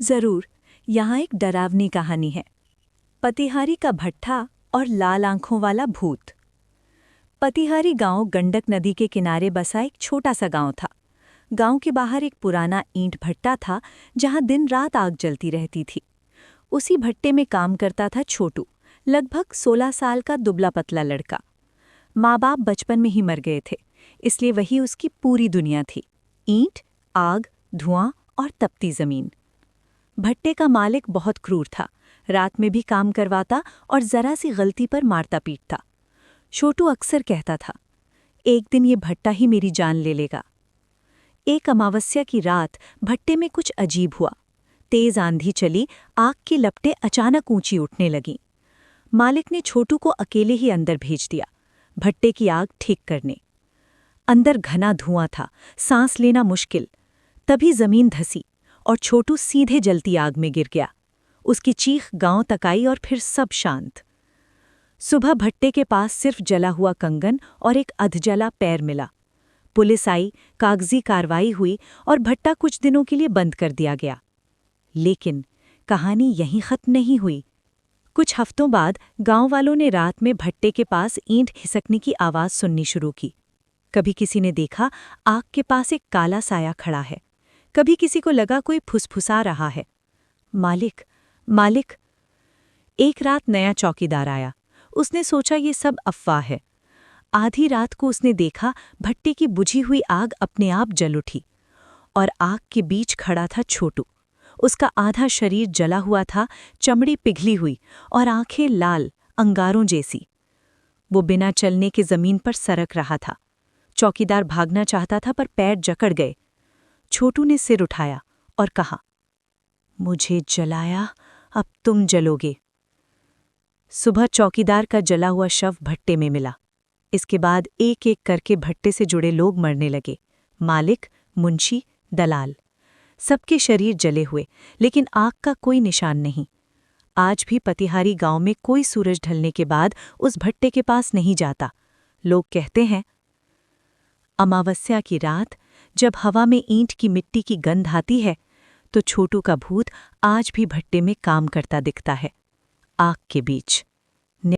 जरूर, यहाँ एक डरावनी कहानी है। पतिहारी का भट्ठा और लाल आंखों वाला भूत। पतिहारी गांव गंडक नदी के किनारे बसा एक छोटा सा गांव था। गांव के बाहर एक पुराना ईंट भट्टा था, जहां दिन रात आग जलती रहती थी। उसी भट्टे में काम करता था छोटू, लगभग 16 साल का दुबला पतला लड़का। माँ बाप बचपन में ही मर गए थे, इसलिए वही उसकी पूरी दुनिया थी। ईंट, आग, धुआं और तपती जमीन। भट्टे का मालिक बहुत क्रूर था। रात में भी काम करवाता और जरा सी गलती पर मारता पीटता। छोटू अक्सर कहता था, एक दिन ये भट्टा ही मेरी जान ले लेगा। एक अमावस्या की रात भट्टे में कुछ अजीब हुआ। तेज आंधी चली, आग की लपटें अचानक ऊंची उठने लगीं। मालिक ने छोटू को अकेले ही अंदर भेज दिया, भट्टे की आग ठीक करने। अंदर घना धुआं था, सांस लेना मुश्किल। तभी जमीन धसी और छोटू सीधे जलती आग में गिर गया। उसकी चीख गांव तक आई और फिर सब शांत। सुबह भट्टे के पास सिर्फ जला हुआ कंगन और एक अधजला पैर मिला। पुलिस आई, कागजी कार्रवाई हुई और भट्टा कुछ दिनों के लिए बंद कर दिया गया। लेकिन कहानी यहीं खत्म नहीं हुई। कुछ हफ्तों बाद गांव वालों ने रात में भट्टे के पास ईंट खिसकने की आवाज सुननी शुरू की। कभी किसी ने देखा आग के पास एक काला साया खड़ा है, कभी किसी को लगा कोई फुसफुसा रहा है। मालिक, मालिक। एक रात नया चौकीदार आया। उसने सोचा ये सब अफवाह है। आधी रात को उसने देखा भट्टे की बुझी हुई आग अपने आप जल उठी और आग के बीच खड़ा था छोटू। उसका आधा शरीर जला हुआ था, चमड़ी पिघली हुई और आंखें लाल, अंगारों जैसी। वो बिना चलने के जमीन पर सरक रहा था। चौकीदार भागना चाहता था पर पैर जकड़ गए। छोटू ने सिर उठाया और कहा, मुझे जलाया, अब तुम जलोगे। सुबह चौकीदार का जला हुआ शव भट्टे में मिला। इसके बाद एक एक करके भट्टे से जुड़े लोग मरने लगे। मालिक, मुंशी, दलाल, सबके शरीर जले हुए, लेकिन आग का कोई निशान नहीं। आज भी पतिहारी गांव में कोई सूरज ढलने के बाद उस भट्टे के पास नहीं जाता। लोग कहते हैं, अमावस्या की रात जब हवा में ईंट की मिट्टी की गंध आती है, तो छोटू का भूत आज भी भट्टे में काम करता दिखता है, आग के बीच।